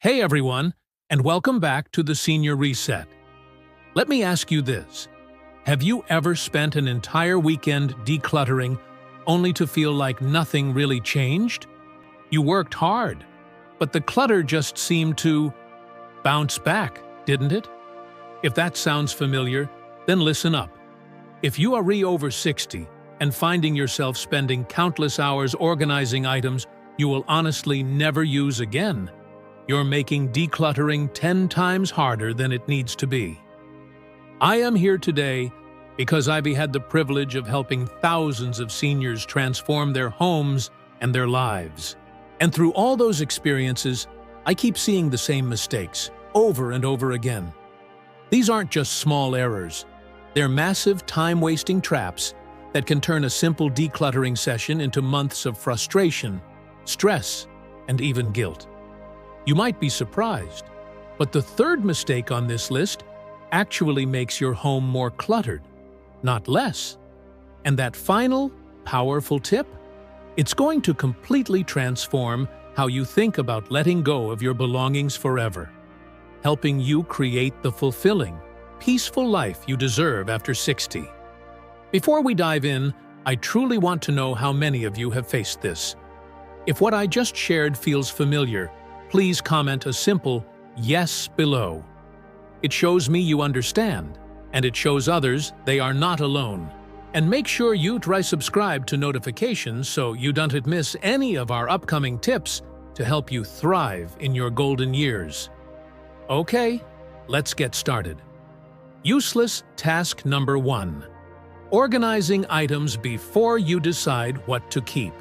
Hey everyone, and welcome back to the Senior Reset. Let me ask you this. Have you ever spent an entire weekend decluttering only to feel like nothing really changed? You worked hard, but the clutter just seemed to bounce back, didn't it? If that sounds familiar, then listen up. If you are over 60 and finding yourself spending countless hours organizing items you will honestly never use again, you're making decluttering 10 times harder than it needs to be. I am here today because I've had the privilege of helping thousands of seniors transform their homes and their lives. And through all those experiences, I keep seeing the same mistakes over and over again. These aren't just small errors. They're massive time-wasting traps that can turn a simple decluttering session into months of frustration, stress, and even guilt. You might be surprised, but the third mistake on this list actually makes your home more cluttered, not less. And that final, powerful tip? It's going to completely transform how you think about letting go of your belongings forever, helping you create the fulfilling, peaceful life you deserve after 60. Before we dive in, I truly want to know how many of you have faced this. If what I just shared feels familiar, please comment a simple yes below. It shows me you understand, and it shows others they are not alone. And make sure you try subscribe to notifications so you don't miss any of our upcoming tips to help you thrive in your golden years. Okay, let's get started. Useless task number 1. Organizing items before you decide what to keep.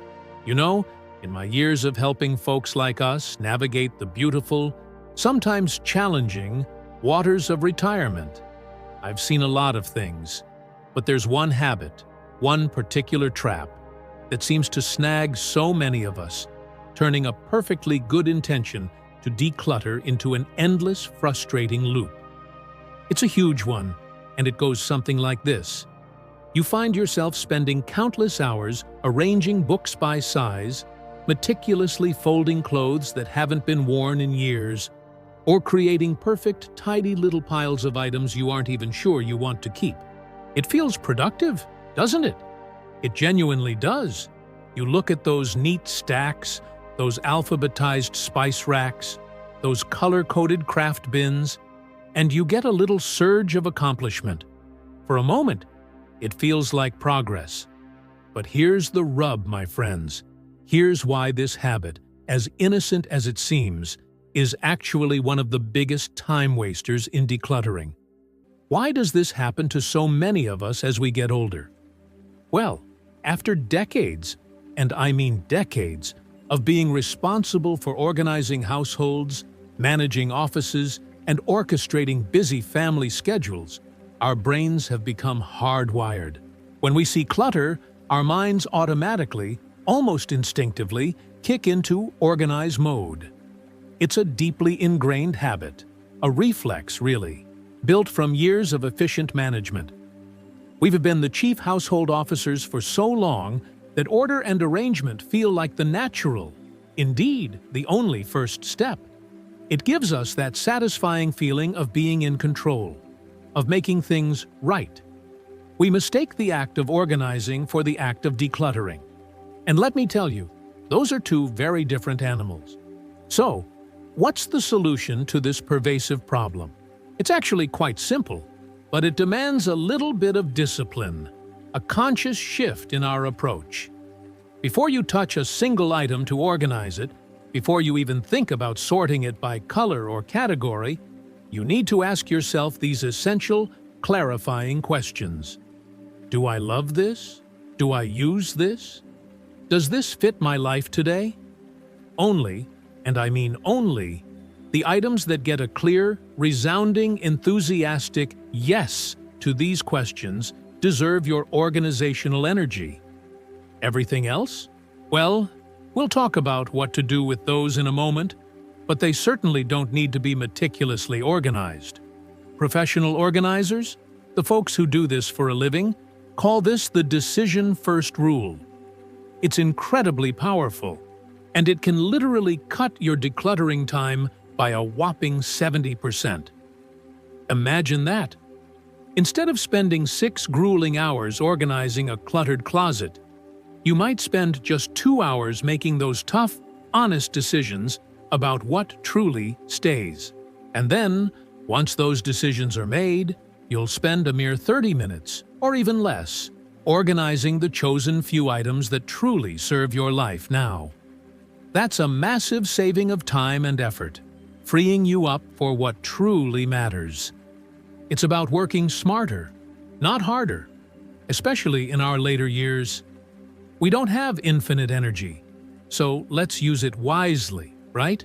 You know, in my years of helping folks like us navigate the beautiful, sometimes challenging, waters of retirement, I've seen a lot of things, but there's one habit, one particular trap, that seems to snag so many of us, turning a perfectly good intention to declutter into an endless, frustrating loop. It's a huge one, and it goes something like this. You find yourself spending countless hours arranging books by size, meticulously folding clothes that haven't been worn in years, or creating perfect, tidy little piles of items you aren't even sure you want to keep. It feels productive, doesn't it? It genuinely does. You look at those neat stacks, those alphabetized spice racks, those color-coded craft bins, and you get a little surge of accomplishment. For a moment, it feels like progress. But here's the rub, my friends. Here's why this habit, as innocent as it seems, is actually one of the biggest time wasters in decluttering. Why does this happen to so many of us as we get older? Well, after decades, and I mean decades, of being responsible for organizing households, managing offices, and orchestrating busy family schedules, our brains have become hardwired. When we see clutter, our minds automatically, almost instinctively, kick into organize mode. It's a deeply ingrained habit, a reflex really, built from years of efficient management. We've been the chief household officers for so long that order and arrangement feel like the natural, indeed, the only first step. It gives us that satisfying feeling of being in control, of making things right. We mistake the act of organizing for the act of decluttering. And let me tell you, those are two very different animals. So, what's the solution to this pervasive problem? It's actually quite simple, but it demands a little bit of discipline, a conscious shift in our approach. Before you touch a single item to organize it, before you even think about sorting it by color or category, you need to ask yourself these essential, clarifying questions. Do I love this? Do I use this? Does this fit my life today? Only, and I mean only, the items that get a clear, resounding, enthusiastic yes to these questions deserve your organizational energy. Everything else? Well, we'll talk about what to do with those in a moment, but they certainly don't need to be meticulously organized. Professional organizers, the folks who do this for a living, call this the decision-first rule. It's incredibly powerful, and it can literally cut your decluttering time by a whopping 70%. Imagine that! Instead of spending 6 grueling hours organizing a cluttered closet, you might spend just 2 hours making those tough, honest decisions about what truly stays. And then, once those decisions are made, you'll spend a mere 30 minutes, or even less, organizing the chosen few items that truly serve your life now. That's a massive saving of time and effort, freeing you up for what truly matters. It's about working smarter, not harder, especially in our later years. We don't have infinite energy, so let's use it wisely, right?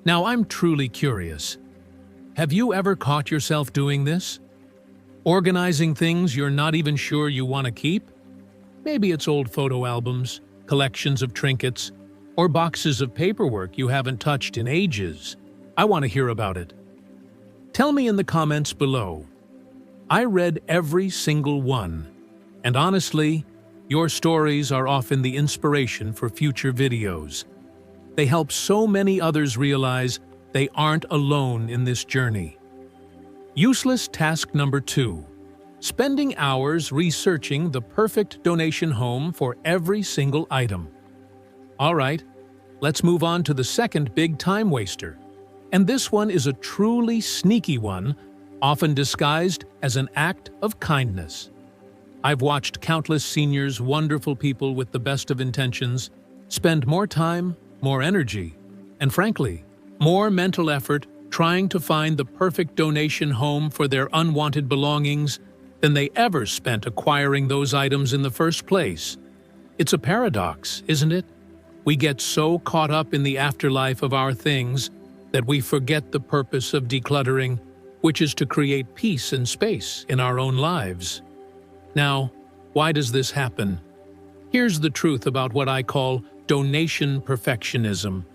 Now, I'm truly curious. Have you ever caught yourself doing this? Organizing things you're not even sure you want to keep? Maybe it's old photo albums, collections of trinkets, or boxes of paperwork you haven't touched in ages. I want to hear about it. Tell me in the comments below. I read every single one, and honestly, your stories are often the inspiration for future videos. They help so many others realize they aren't alone in this journey. Useless task number 2. Spending hours researching the perfect donation home for every single item. All right, let's move on to the second big time waster. And this one is a truly sneaky one, often disguised as an act of kindness. I've watched countless seniors, wonderful people with the best of intentions, spend more time, more energy, and frankly, more mental effort trying to find the perfect donation home for their unwanted belongings than they ever spent acquiring those items in the first place. It's a paradox, isn't it? We get so caught up in the afterlife of our things that we forget the purpose of decluttering, which is to create peace and space in our own lives. Now, why does this happen? Here's the truth about what I call donation perfectionism.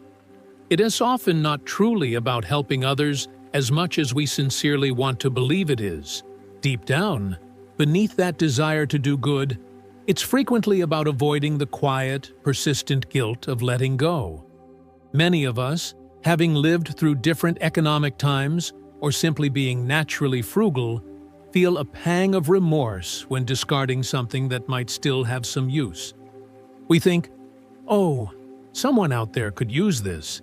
It is often not truly about helping others as much as we sincerely want to believe it is. Deep down, beneath that desire to do good, it's frequently about avoiding the quiet, persistent guilt of letting go. Many of us, having lived through different economic times or simply being naturally frugal, feel a pang of remorse when discarding something that might still have some use. We think, oh, someone out there could use this.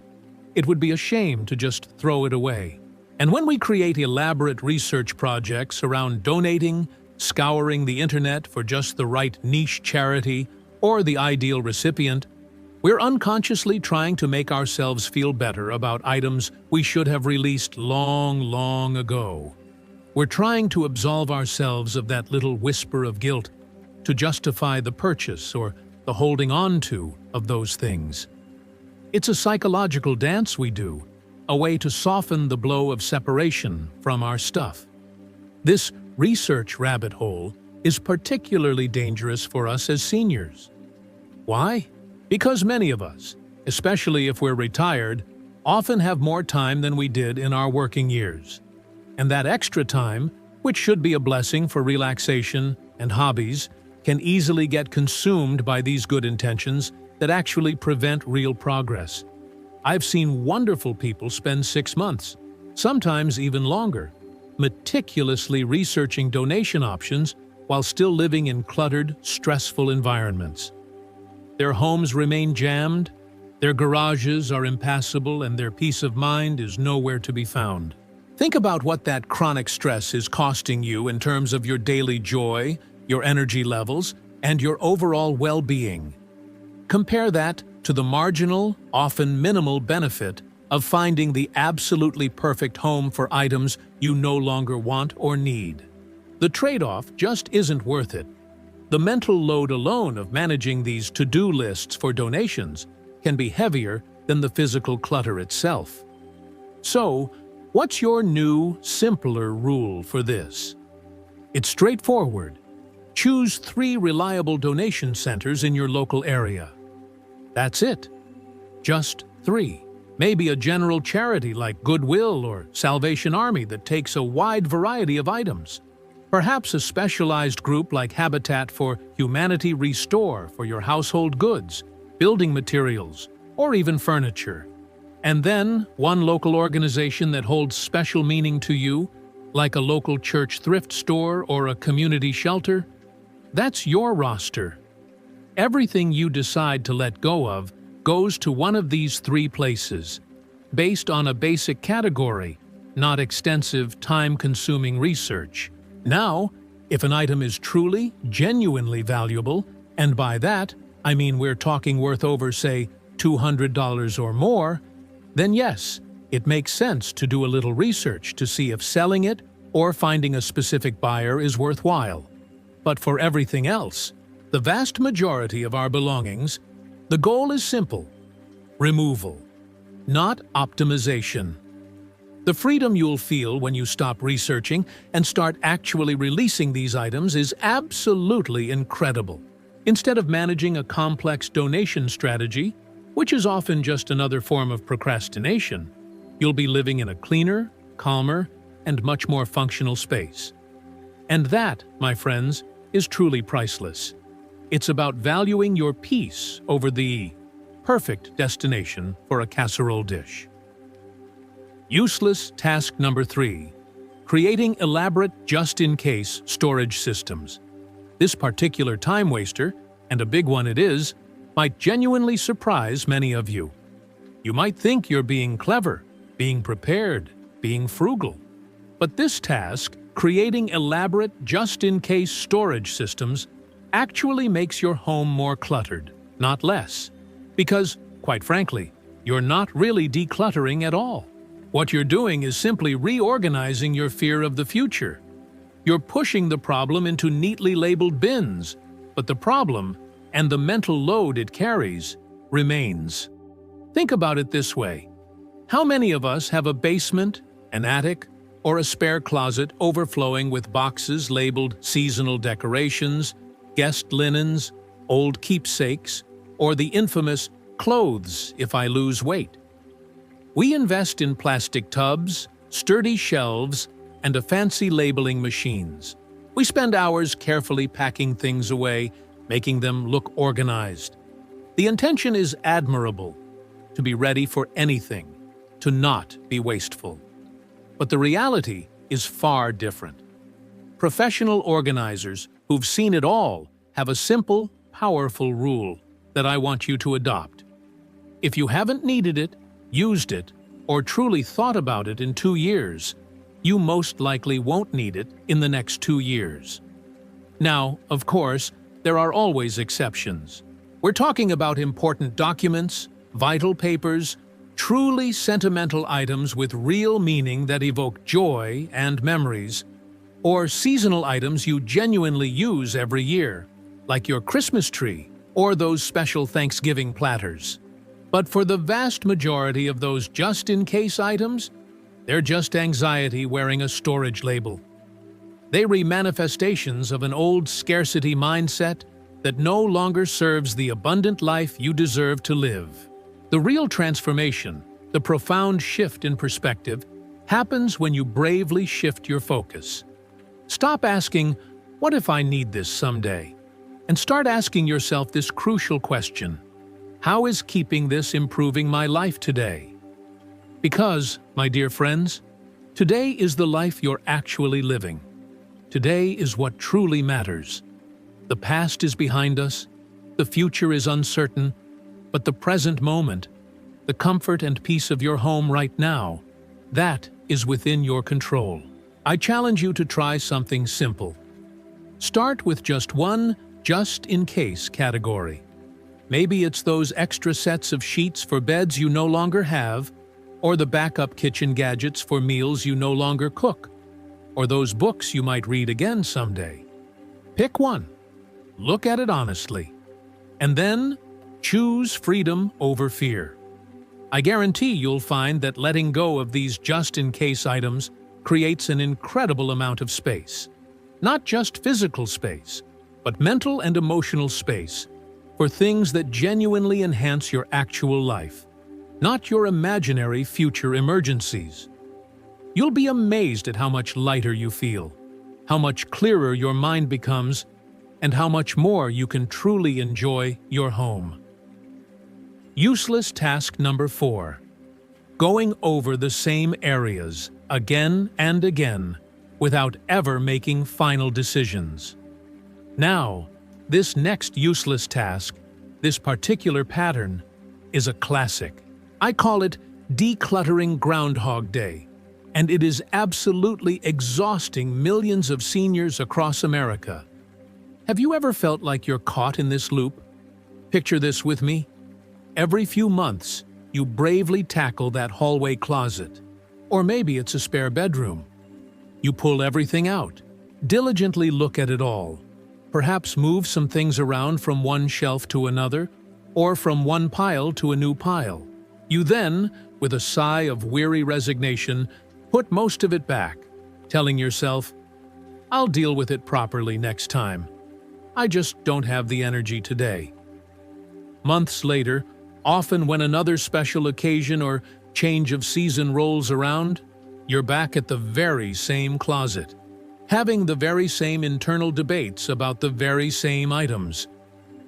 It would be a shame to just throw it away. And when we create elaborate research projects around donating, scouring the internet for just the right niche charity or the ideal recipient, we're unconsciously trying to make ourselves feel better about items we should have released long ago. We're trying to absolve ourselves of that little whisper of guilt to justify the purchase or the holding on to of those things. It's a psychological dance we do, a way to soften the blow of separation from our stuff. This research rabbit hole is particularly dangerous for us as seniors. Why? Because many of us, especially if we're retired, often have more time than we did in our working years. And that extra time, which should be a blessing for relaxation and hobbies, can easily get consumed by these good intentions that actually prevent real progress. I've seen wonderful people spend 6 months, sometimes even longer, meticulously researching donation options while still living in cluttered, stressful environments. Their homes remain jammed, their garages are impassable, and their peace of mind is nowhere to be found. Think about what that chronic stress is costing you in terms of your daily joy, your energy levels, and your overall well-being. Compare that to the marginal, often minimal benefit of finding the absolutely perfect home for items you no longer want or need. The trade-off just isn't worth it. The mental load alone of managing these to-do lists for donations can be heavier than the physical clutter itself. So, what's your new, simpler rule for this? It's straightforward. Choose 3 reliable donation centers in your local area. That's it. Just 3. Maybe a general charity like Goodwill or Salvation Army that takes a wide variety of items. Perhaps a specialized group like Habitat for Humanity Restore for your household goods, building materials, or even furniture. And then, one local organization that holds special meaning to you, like a local church thrift store or a community shelter, that's your roster. Everything you decide to let go of goes to one of these three places, based on a basic category, not extensive, time-consuming research. Now, if an item is truly, genuinely valuable, and by that, I mean we're talking worth over, say, $200 or more, then yes, it makes sense to do a little research to see if selling it or finding a specific buyer is worthwhile. But for everything else, the vast majority of our belongings, the goal is simple: removal, not optimization. The freedom you'll feel when you stop researching and start actually releasing these items is absolutely incredible. Instead of managing a complex donation strategy, which is often just another form of procrastination, you'll be living in a cleaner, calmer, and much more functional space. And that, my friends, is truly priceless. It's about valuing your peace over the perfect destination for a casserole dish. Useless task number 3. Creating elaborate just-in-case storage systems. This particular time waster, and a big one it is, might genuinely surprise many of you. You might think you're being clever, being prepared, being frugal. But this task, creating elaborate just-in-case storage systems, actually makes your home more cluttered, not less. Because, quite frankly, you're not really decluttering at all. What you're doing is simply reorganizing your fear of the future. You're pushing the problem into neatly labeled bins, but the problem, and the mental load it carries, remains. Think about it this way. How many of us have a basement, an attic, or a spare closet overflowing with boxes labeled seasonal decorations, guest linens, old keepsakes, or the infamous clothes if I lose weight? We invest in plastic tubs, sturdy shelves, and a fancy labeling machines. We spend hours carefully packing things away, making them look organized. The intention is admirable, to be ready for anything, to not be wasteful. But the reality is far different. Professional organizers who've seen it all have a simple, powerful rule that I want you to adopt. If you haven't needed it, used it, or truly thought about it in 2 years, you most likely won't need it in the next 2 years. Now, of course, there are always exceptions. We're talking about important documents, vital papers, truly sentimental items with real meaning that evoke joy and memories, or seasonal items you genuinely use every year, like your Christmas tree or those special Thanksgiving platters. But for the vast majority of those just-in-case items, they're just anxiety wearing a storage label. They re-manifestations of an old scarcity mindset that no longer serves the abundant life you deserve to live. The real transformation, the profound shift in perspective, happens when you bravely shift your focus. Stop asking, "What if I need this someday?" and start asking yourself this crucial question: how is keeping this improving my life today? Because, my dear friends, today is the life you're actually living. Today is what truly matters. The past is behind us, the future is uncertain, but the present moment, the comfort and peace of your home right now, that is within your control. I challenge you to try something simple. Start with just one just-in-case category. Maybe it's those extra sets of sheets for beds you no longer have, or the backup kitchen gadgets for meals you no longer cook, or those books you might read again someday. Pick one. Look at it honestly. And then, choose freedom over fear. I guarantee you'll find that letting go of these just-in-case items creates an incredible amount of space. Not just physical space, but mental and emotional space for things that genuinely enhance your actual life, not your imaginary future emergencies. You'll be amazed at how much lighter you feel, how much clearer your mind becomes, and how much more you can truly enjoy your home. Useless task number 4. going over the same areas again and again without ever making final decisions. Now, this next useless task, this particular pattern, is a classic. I call it decluttering Groundhog Day, and it is absolutely exhausting millions of seniors across America. Have you ever felt like you're caught in this loop? Picture this with me. Every few months, you bravely tackle that hallway closet. Or maybe it's a spare bedroom. You pull everything out, diligently look at it all, perhaps move some things around from one shelf to another, or from one pile to a new pile. You then, with a sigh of weary resignation, put most of it back, telling yourself, "I'll deal with it properly next time. I just don't have the energy today." Months later, often when another special occasion or change of season rolls around, you're back at the very same closet, having the very same internal debates about the very same items.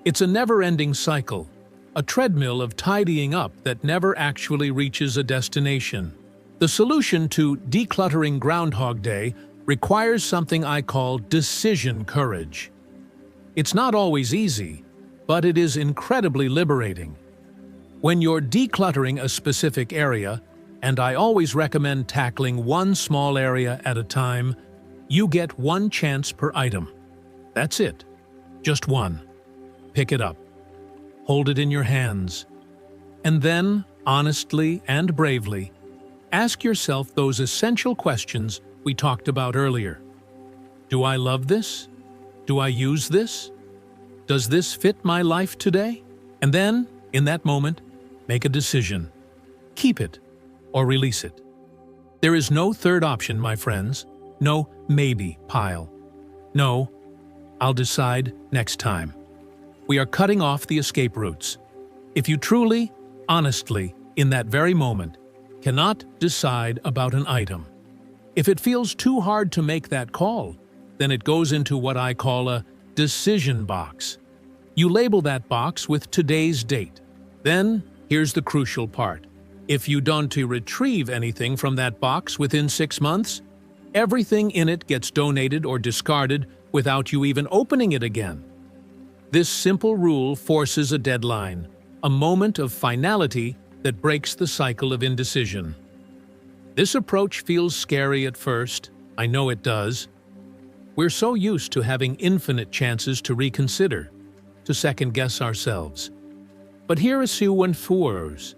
It's a never-ending cycle, a treadmill of tidying up that never actually reaches a destination. The solution to decluttering Groundhog Day requires something I call decision courage. It's not always easy, but it is incredibly liberating. When you're decluttering a specific area, and I always recommend tackling one small area at a time, you get one chance per item. That's it. Just one. Pick it up. Hold it in your hands. And then, honestly and bravely, ask yourself those essential questions we talked about earlier. Do I love this? Do I use this? Does this fit my life today? And then, in that moment, make a decision. Keep it or release it. There is no third option, my friends. No maybe pile. No, I'll decide next time. We are cutting off the escape routes. If you truly, honestly, in that very moment, cannot decide about an item, if it feels too hard to make that call, then it goes into what I call a decision box. You label that box with today's date. Then, here's the crucial part. If you don't retrieve anything from that box within 6 months, everything in it gets donated or discarded without you even opening it again. This simple rule forces a deadline, a moment of finality that breaks the cycle of indecision. This approach feels scary at first. I know it does. We're so used to having infinite chances to reconsider, to second-guess ourselves. But here is one fours.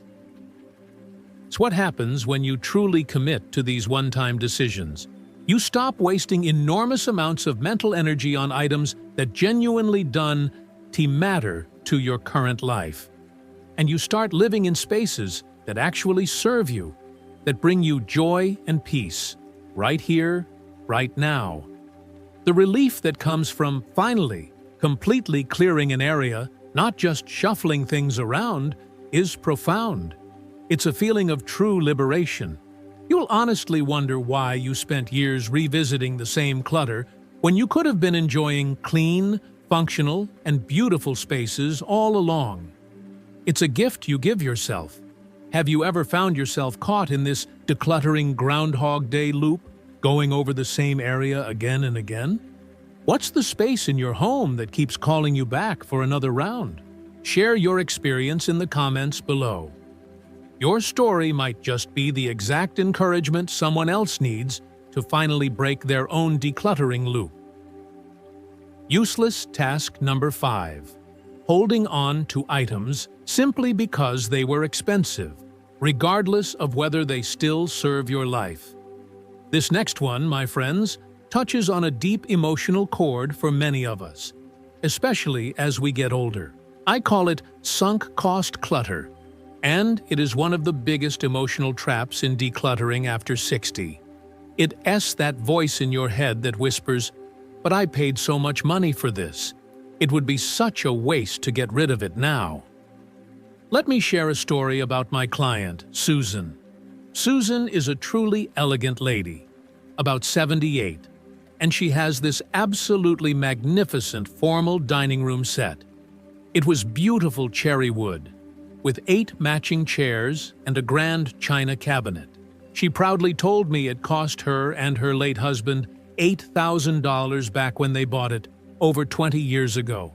It's what happens when you truly commit to these one-time decisions. You stop wasting enormous amounts of mental energy on items that genuinely matter to your current life. And you start living in spaces that actually serve you, that bring you joy and peace, right here, right now. The relief that comes from finally, completely clearing an area, not just shuffling things around, is profound. It's a feeling of true liberation. You'll honestly wonder why you spent years revisiting the same clutter when you could have been enjoying clean, functional, and beautiful spaces all along. It's a gift you give yourself. Have you ever found yourself caught in this decluttering Groundhog Day loop, going over the same area again and again? What's the space in your home that keeps calling you back for another round? Share your experience in the comments below. Your story might just be the exact encouragement someone else needs to finally break their own decluttering loop. Useless task number 5. Holding on to items simply because they were expensive, regardless of whether they still serve your life. This next one, my friends, touches on a deep emotional chord for many of us, especially as we get older. I call it sunk cost clutter, and it is one of the biggest emotional traps in decluttering after 60. It's that voice in your head that whispers, "But I paid so much money for this. It would be such a waste to get rid of it now." Let me share a story about my client, Susan. Susan is a truly elegant lady, about 78, and she has this absolutely magnificent formal dining room set. It was beautiful cherry wood, with 8 matching chairs and a grand china cabinet. She proudly told me it cost her and her late husband $8,000 back when they bought it over 20 years ago.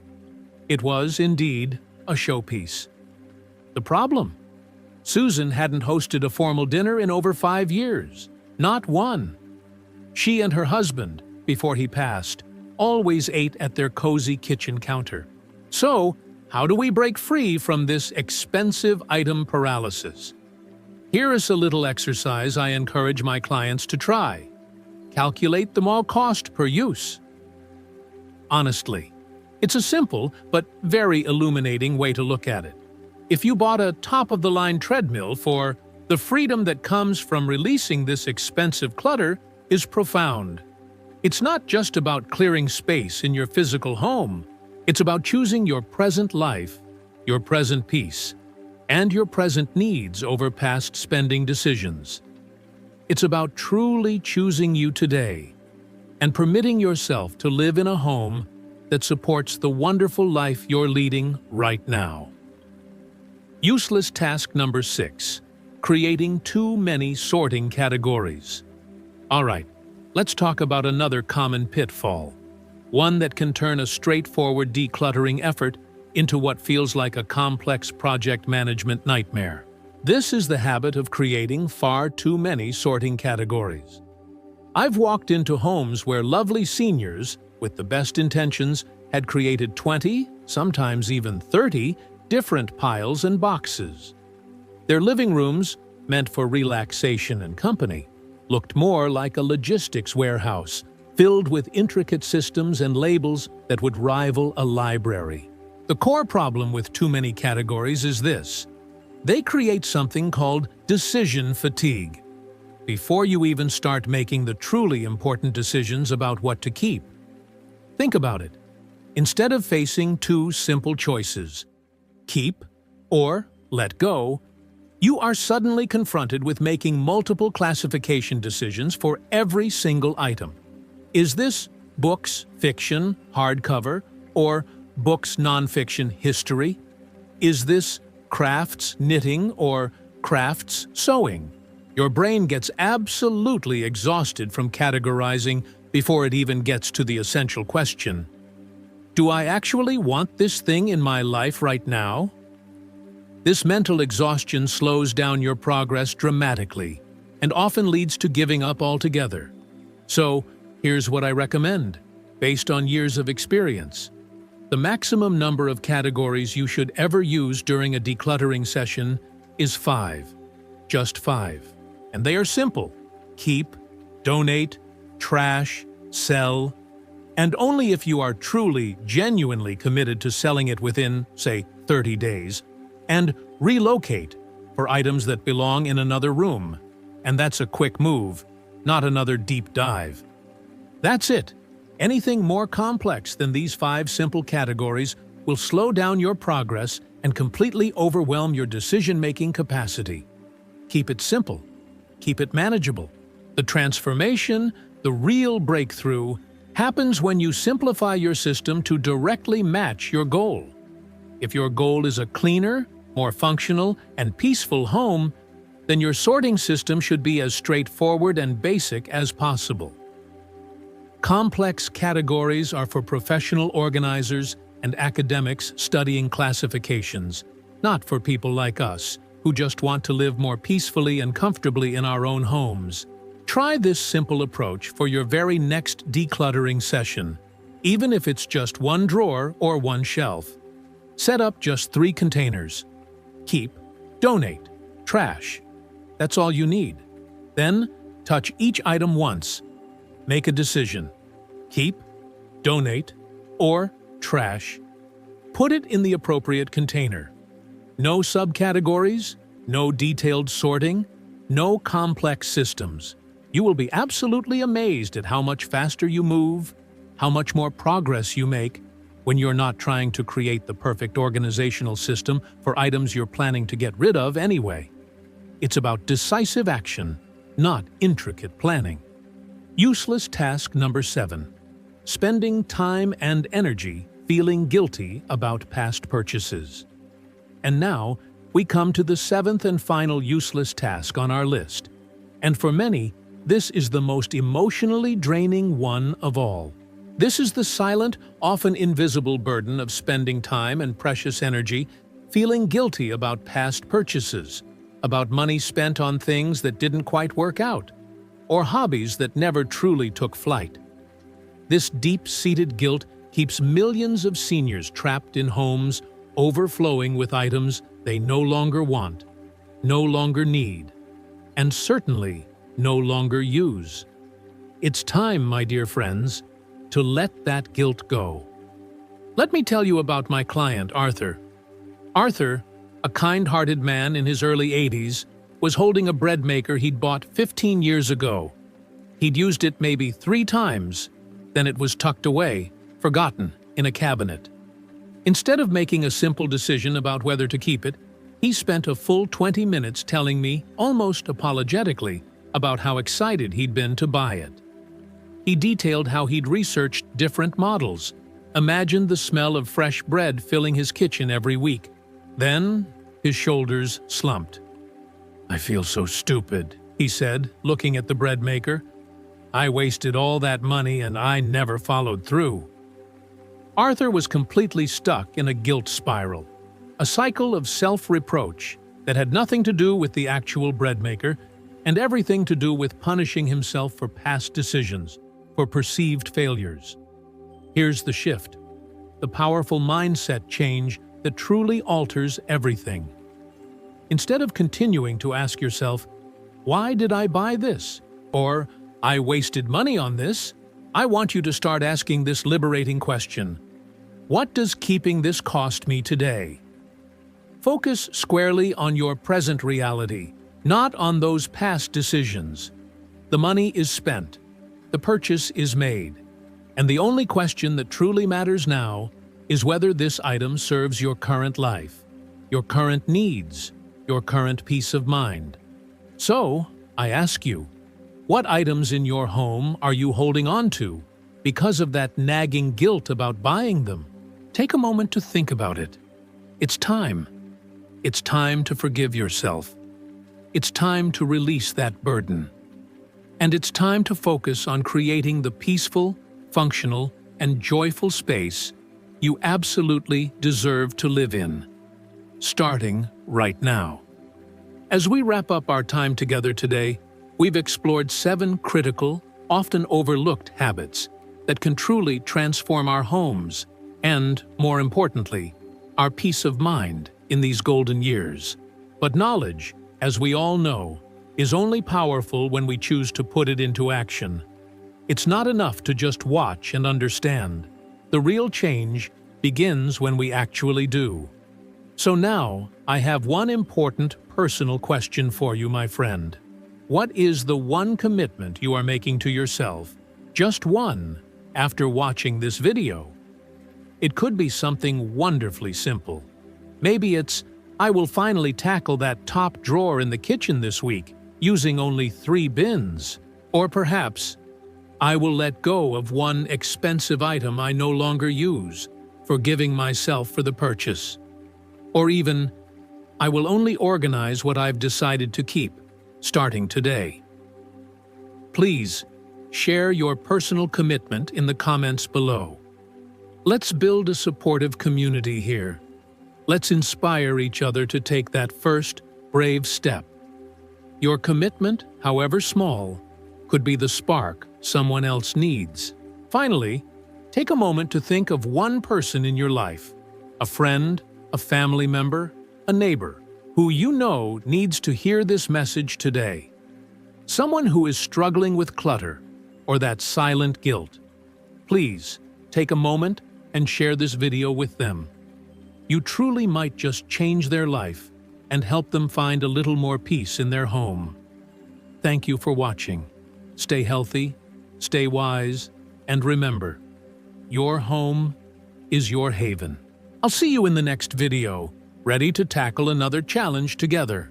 It was, indeed, a showpiece. The problem? Susan hadn't hosted a formal dinner in over 5 years. Not one. She and her husband, before he passed, always ate at their cozy kitchen counter. So, how do we break free from this expensive item paralysis? Here is a little exercise I encourage my clients to try. Calculate the mall cost per use. Honestly, it's a simple but very illuminating way to look at it. If you bought a top-of-the-line treadmill, for the freedom that comes from releasing this expensive clutter is profound. It's not just about clearing space in your physical home. It's about choosing your present life, your present peace, and your present needs over past spending decisions. It's about truly choosing you today and permitting yourself to live in a home that supports the wonderful life you're leading right now. Useless task number 6, creating too many sorting categories. All right, let's talk about another common pitfall, one that can turn a straightforward decluttering effort into what feels like a complex project management nightmare. This is the habit of creating far too many sorting categories. I've walked into homes where lovely seniors, with the best intentions, had created 20, sometimes even 30, different piles and boxes. Their living rooms, meant for relaxation and company, looked more like a logistics warehouse, filled with intricate systems and labels that would rival a library. The core problem with too many categories is this: they create something called decision fatigue, before you even start making the truly important decisions about what to keep. Think about it. Instead of facing 2 simple choices, keep or let go, you are suddenly confronted with making multiple classification decisions for every single item. Is this books, fiction, hardcover, or books, nonfiction, history? Is this crafts, knitting, or crafts, sewing? Your brain gets absolutely exhausted from categorizing before it even gets to the essential question: do I actually want this thing in my life right now? This mental exhaustion slows down your progress dramatically and often leads to giving up altogether. So, here's what I recommend, based on years of experience. The maximum number of categories you should ever use during a decluttering session is 5. Just 5. And they are simple: keep, donate, trash, sell, and only if you are truly, genuinely committed to selling it within, say, 30 days, and relocate for items that belong in another room. And that's a quick move, not another deep dive. That's it. Anything more complex than these 5 simple categories will slow down your progress and completely overwhelm your decision-making capacity. Keep it simple. Keep it manageable. The transformation, the real breakthrough, happens when you simplify your system to directly match your goal. If your goal is a cleaner, more functional, and peaceful home, then your sorting system should be as straightforward and basic as possible. Complex categories are for professional organizers and academics studying classifications, not for people like us, who just want to live more peacefully and comfortably in our own homes. Try this simple approach for your very next decluttering session, even if it's just 1 drawer or 1 shelf. Set up just 3 containers. Keep, donate, trash. That's all you need. Then, touch each item once. Make a decision. Keep, donate, or trash. Put it in the appropriate container. No subcategories, no detailed sorting, no complex systems. You will be absolutely amazed at how much faster you move, how much more progress you make when you're not trying to create the perfect organizational system for items you're planning to get rid of anyway. It's about decisive action, not intricate planning. Useless task number 7. Spending time and energy feeling guilty about past purchases. And now, we come to the seventh and final useless task on our list. And for many, this is the most emotionally draining one of all. This is the silent, often invisible burden of spending time and precious energy, feeling guilty about past purchases, about money spent on things that didn't quite work out, or hobbies that never truly took flight. This deep-seated guilt keeps millions of seniors trapped in homes overflowing with items they no longer want, no longer need, and certainly no longer use. It's time, my dear friends, to let that guilt go. Let me tell you about my client, Arthur. Arthur, a kind-hearted man in his early 80s, was holding a bread maker he'd bought 15 years ago. He'd used it maybe 3 times, then it was tucked away, forgotten, in a cabinet. Instead of making a simple decision about whether to keep it, he spent a full 20 minutes telling me, almost apologetically, about how excited he'd been to buy it. He detailed how he'd researched different models, imagined the smell of fresh bread filling his kitchen every week. Then, his shoulders slumped. "I feel so stupid," he said, looking at the bread maker. "I wasted all that money and I never followed through." Arthur was completely stuck in a guilt spiral, a cycle of self-reproach that had nothing to do with the actual bread maker and everything to do with punishing himself for past decisions, for perceived failures. Here's the shift, the powerful mindset change that truly alters everything. Instead of continuing to ask yourself, "Why did I buy this?" or "I wasted money on this," I want you to start asking this liberating question: what does keeping this cost me today? Focus squarely on your present reality, not on those past decisions. The money is spent, the purchase is made, and the only question that truly matters now is whether this item serves your current life, your current needs, your current peace of mind. So, I ask you, what items in your home are you holding on to because of that nagging guilt about buying them? Take a moment to think about it. It's time. It's time to forgive yourself. It's time to release that burden. And it's time to focus on creating the peaceful, functional, and joyful space you absolutely deserve to live in, starting right now. As we wrap up our time together today, we've explored 7 critical, often overlooked habits that can truly transform our homes and, more importantly, our peace of mind in these golden years. But knowledge, as we all know, is only powerful when we choose to put it into action. It's not enough to just watch and understand. The real change begins when we actually do. So now, I have one important personal question for you, my friend. What is the one commitment you are making to yourself, just one, after watching this video? It could be something wonderfully simple. Maybe it's, "I will finally tackle that top drawer in the kitchen this week, using only 3 bins." Or perhaps, "I will let go of one expensive item I no longer use, forgiving myself for the purchase." Or even, "I will only organize what I've decided to keep, starting today." Please, share your personal commitment in the comments below. Let's build a supportive community here. Let's inspire each other to take that first, brave step. Your commitment, however small, could be the spark someone else needs. Finally, take a moment to think of one person in your life, a friend, a family member, a neighbor, who you know needs to hear this message today. Someone who is struggling with clutter or that silent guilt. Please, take a moment and share this video with them. You truly might just change their life and help them find a little more peace in their home. Thank you for watching. Stay healthy, stay wise, and remember, your home is your haven. I'll see you in the next video, ready to tackle another challenge together.